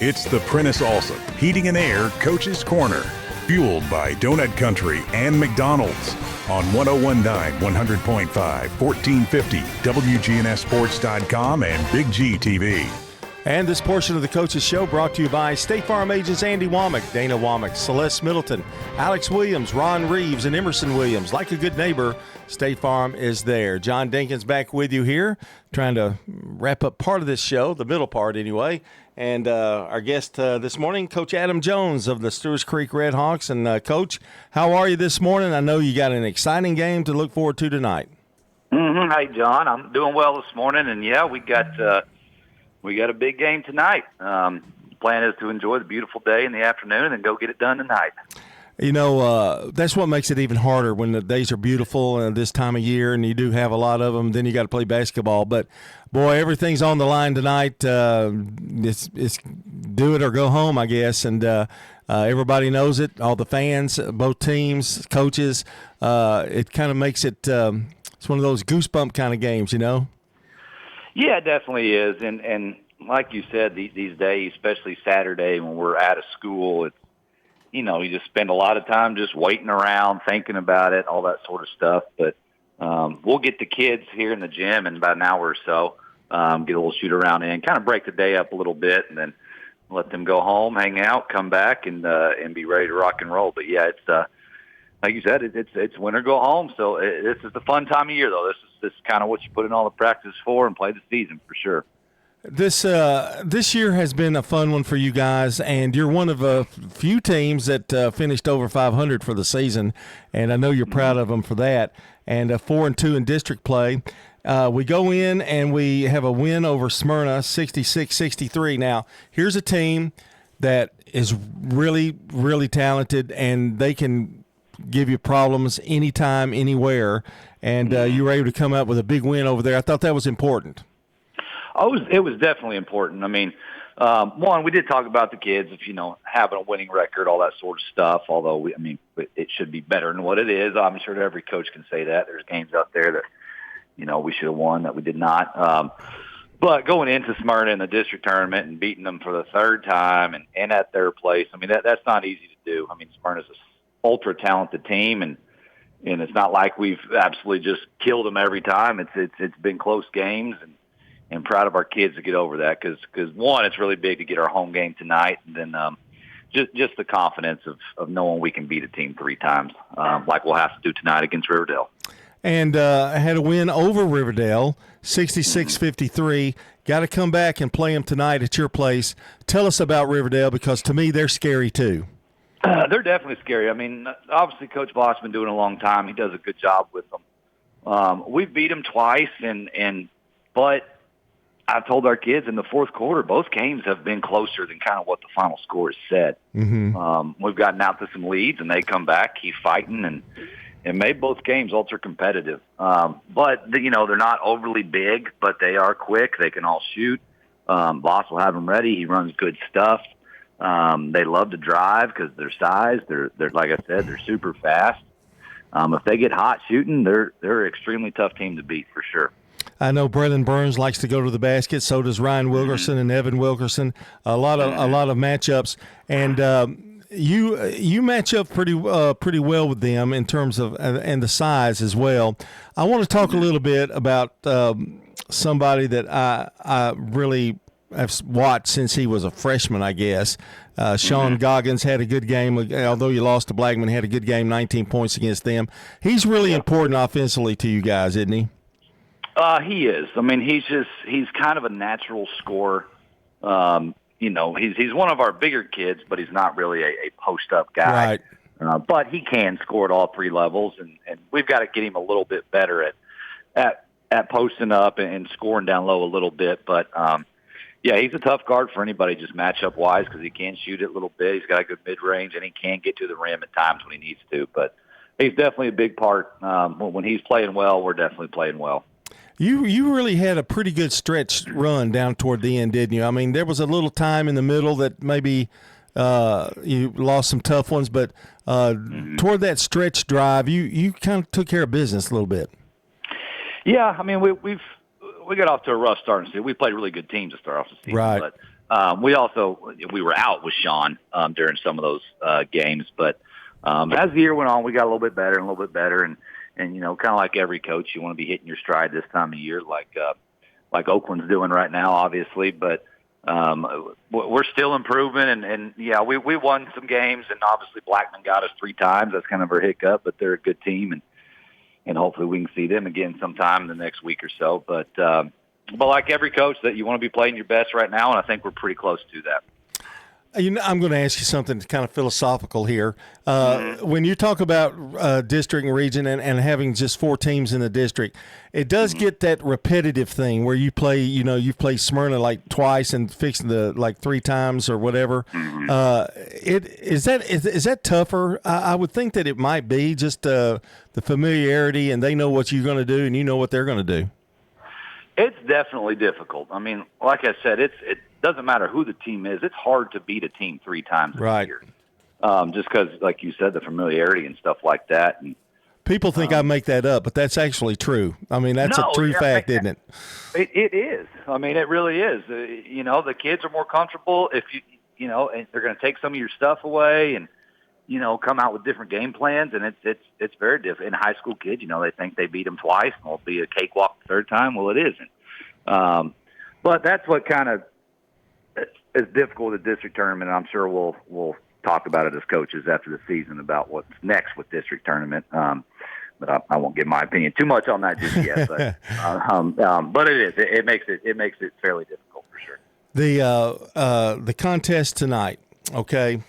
It's the Prentice Allsup Heating and Air Coach's Corner, fueled by Donut Country and McDonald's on 1019 100.5, 1450 WGNSSports.com and Big G TV. And this portion of the Coach's Show brought to you by State Farm agents Andy Womack, Dana Womack, Celeste Middleton, Alex Williams, Ron Reeves, and Emerson Williams. Like a good neighbor, State Farm is there. John Dinkins back with you here, trying to wrap up part of this show, the middle part anyway. And our guest this morning, Coach Adam Jones of the Stewarts Creek Red Hawks. And, Coach, how are you this morning? I know you got an exciting game to look forward to tonight. Hey, John. I'm doing well this morning. And, yeah, we got a big game tonight. The plan is to enjoy the beautiful day in the afternoon and go get it done tonight. You know, that's what makes it even harder when the days are beautiful this time of year, and you do have a lot of them. Then you got to play basketball. But, boy, everything's on the line tonight. It's do it or go home, I guess. And everybody knows it, all the fans, both teams, coaches. It kind of makes it it's one of those goosebump kind of games, you know? Yeah, it definitely is. And like you said, these days, especially Saturday when we're out of school, it's, you know, you just spend a lot of time just waiting around, thinking about it, all that sort of stuff. But we'll get the kids here in the gym in about an hour or so, get a little shoot around in, kind of break the day up a little bit, and then let them go home, hang out, come back, and be ready to rock and roll. But, yeah, it's like you said, it's win or go home. So this is the fun time of year, though. This is kind of what you put in all the practice for and play the season for sure. This year has been a fun one for you guys, and you're one of a few teams that finished over 500 for the season, and I know you're proud of them for that. And 4-2 in district play. We go in and we have a win over Smyrna, 66-63. Now, here's a team that is really, really talented, and they can give you problems anytime, anywhere. And you were able to come up with a big win over there. I thought that was important. It was definitely important. I mean, one, we did talk about the kids, if you know, having a winning record, all that sort of stuff. Although it should be better than what it is. I'm sure every coach can say that. There's games out there that, you know, we should have won that we did not. But going into Smyrna in the district tournament and beating them for the third time and at their place, I mean, that's not easy to do. I mean, Smyrna's an ultra talented team, and it's not like we've absolutely just killed them every time. It's been close games, and proud of our kids to get over that because one, it's really big to get our home game tonight, and then just the confidence of knowing we can beat a team three times, like we'll have to do tonight against Riverdale. And had a win over Riverdale, 66-53. Got to come back and play them tonight at your place. Tell us about Riverdale, because to me they're scary too. They're definitely scary. I mean, obviously Coach Boss has been doing it a long time. He does a good job with them. We've beat them twice, but I told our kids in the fourth quarter, both games have been closer than kind of what the final score has said. Mm-hmm. We've gotten out to some leads, and they come back, keep fighting, and made both games ultra competitive. But, you know, they're not overly big, but they are quick. They can all shoot. Boss will have them ready. He runs good stuff. They love to drive because their size. They're like I said, they're super fast. If they get hot shooting, they're an extremely tough team to beat for sure. I know Braylon Burns likes to go to the basket. So does Ryan Wilkerson and Evan Wilkerson. A lot of matchups, and you match up pretty well with them in terms of and the size as well. I want to talk a little bit about somebody that I really have watched since he was a freshman, I guess. Sean Goggins had a good game, although you lost to Blackman. Had a good game, 19 points against them. He's really important offensively to you guys, isn't he? He is. I mean, he's kind of a natural scorer. You know, he's one of our bigger kids, but he's not really a post-up guy. Right. But he can score at all three levels, and we've got to get him a little bit better at posting up and scoring down low a little bit. But, yeah, he's a tough guard for anybody just matchup-wise because he can shoot it a little bit. He's got a good mid-range, and he can get to the rim at times when he needs to. But he's definitely a big part. When he's playing well, we're definitely playing well. You really had a pretty good stretch run down toward the end, didn't you? I mean, there was a little time in the middle that maybe you lost some tough ones, but toward that stretch drive, you kind of took care of business a little bit. Yeah, I mean, we got off to a rough start. We played really good teams to start off the season. Right. we were out with Sean during some of those games, but as the year went on, we got a little bit better and a little bit better, and kind of like every coach, you want to be hitting your stride this time of year, like Oakland's doing right now, obviously, but we're still improving, and yeah, we won some games, and obviously Blackman got us 3 times. That's kind of our hiccup, but they're a good team, and hopefully we can see them again sometime in the next week or so. But like every coach, that you want to be playing your best right now, and I think we're pretty close to that. I'm going to ask you something kind of philosophical here. When you talk about district and region and having just 4 teams in the district, it does get that repetitive thing where you play, you play Smyrna like twice and fixing the like 3 times or whatever. Is that tougher? I would think that it might be just the familiarity, and they know what you're going to do and you know what they're going to do. It's definitely difficult. I mean, like I said, it doesn't matter who the team is. It's hard to beat a team 3 times a year. Just because, like you said, the familiarity and stuff like that. And people think I make that up, but that's actually true. I mean, that's a true fact, isn't it? It is. I mean, it really is. The kids are more comfortable if and they're going to take some of your stuff away and, come out with different game plans. And it's very different. And high school kids, they think they beat them twice and it'll be a cakewalk the 3rd time. Well, it isn't. But that's what kind of is difficult with the district tournament. And I'm sure we'll talk about it as coaches after the season about what's next with district tournament. But I won't give my opinion too much on that just yet. But it is. It makes it fairly difficult for sure. The contest tonight. Okay.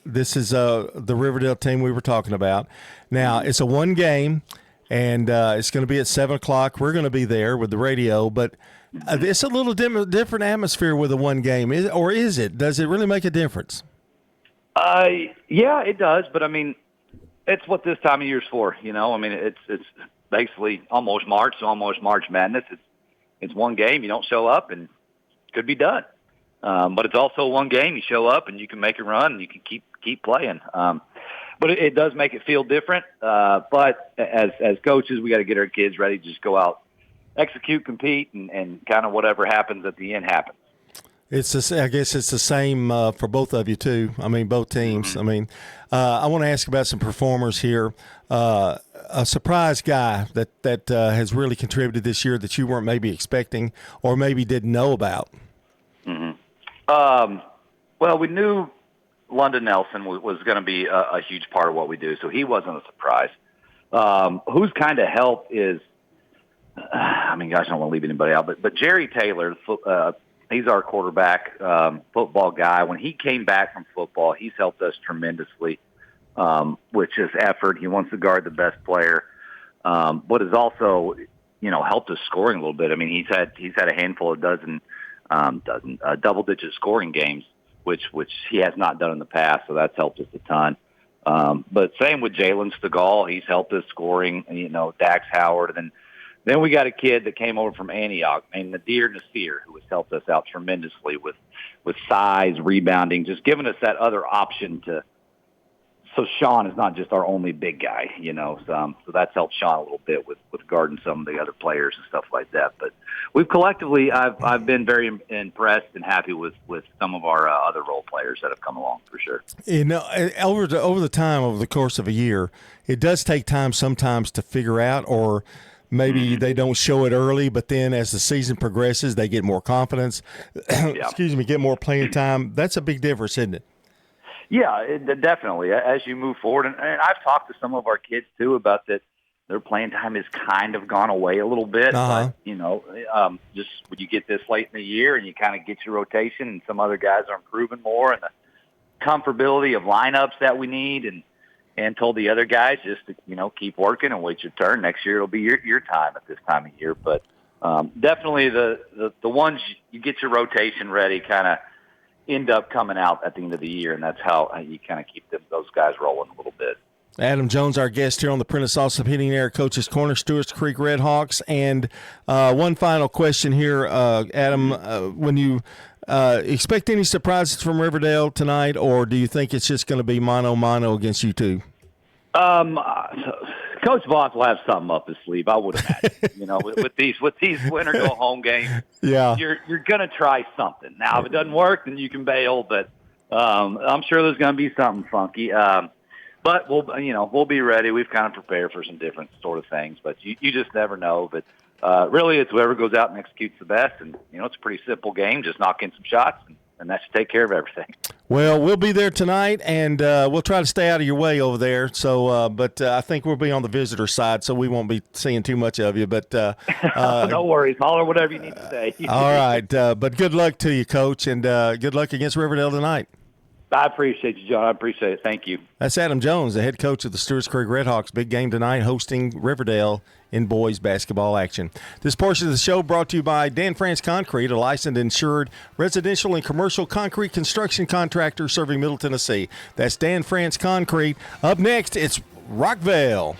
This is the Riverdale team we were talking about. Now it's a 1 game, and it's going to be at 7:00. We're going to be there with the radio, but it's a little different atmosphere with a 1 game, or is it? Does it really make a difference? Yeah, it does. But I mean, it's what this time of year is for. I mean, it's basically almost March Madness. It's 1 game. You don't show up, and it could be done. But it's also 1 game. You show up, and you can make a run, and you can keep playing. But it does make it feel different. But as coaches, we got to get our kids ready to just go out, execute, compete, and kind of whatever happens at the end happens. I guess it's the same for both of you too. I mean, both teams. I mean, I want to ask about some performers here. A surprise guy that has really contributed this year that you weren't maybe expecting or maybe didn't know about. Well, we knew London Nelson was going to be a huge part of what we do, so he wasn't a surprise. Who's kind of helped is, I mean, gosh, I don't want to leave anybody out, but Jerry Taylor, he's our quarterback, football guy. When he came back from football, he's helped us tremendously with his effort. He wants to guard the best player, but has also, helped us scoring a little bit. I mean, he's had a handful of dozen double-digit scoring games, which he has not done in the past, so that's helped us a ton. But same with Jalen Stegall. He's helped us scoring, Dax Howard. And then we got a kid that came over from Antioch named Nadir Nasir, who has helped us out tremendously with size, rebounding, just giving us that other option so Sean is not just our only big guy, so that's helped Sean a little bit with guarding some of the other players and stuff like that. But we've collectively, I've been very impressed and happy with some of our other role players that have come along for sure. Over the course of a year, it does take time sometimes to figure out, or maybe they don't show it early, but then as the season progresses, they get more confidence. Get more playing time. That's a big difference, isn't it? Yeah, definitely. As you move forward, and I've talked to some of our kids too about that. Their playing time has kind of gone away a little bit, but just when you get this late in the year and you kind of get your rotation, and some other guys are improving more, and the comfortability of lineups that we need, and told the other guys just to keep working and wait your turn. Next year it'll be your time at this time of year, but definitely the ones you get your rotation ready kind of end up coming out at the end of the year, and that's how you kind of keep those guys rolling a little bit. Adam Jones, our guest here on the Prentice Allsup Heating and Air Coach's Corner, Stewarts Creek Redhawks. And one final question here, Adam. When you expect any surprises from Riverdale tonight, or do you think it's just going to be mano against you two? Coach Voss will have something up his sleeve, I would imagine. With these winter go home games, yeah, you're gonna try something. Now, if it doesn't work, then you can bail. But I'm sure there's gonna be something funky. But we'll be ready. We've kind of prepared for some different sort of things. But you just never know. But really, it's whoever goes out and executes the best. And it's a pretty simple game. Just knock in some shots, and that should take care of everything. Well, we'll be there tonight, and we'll try to stay out of your way over there. So, but I think we'll be on the visitor side, so we won't be seeing too much of you. But no worries, holler whatever you need to say. All right, but good luck to you, Coach, and good luck against Riverdale tonight. I appreciate you, John. I appreciate it. Thank you. That's Adam Jones, the head coach of the Stewarts Creek Redhawks. Big game tonight, hosting Riverdale in boys basketball action. This portion of the show brought to you by Dan France Concrete, a licensed insured residential and commercial concrete construction contractor serving Middle Tennessee. That's Dan France Concrete. Up next, it's Rockvale.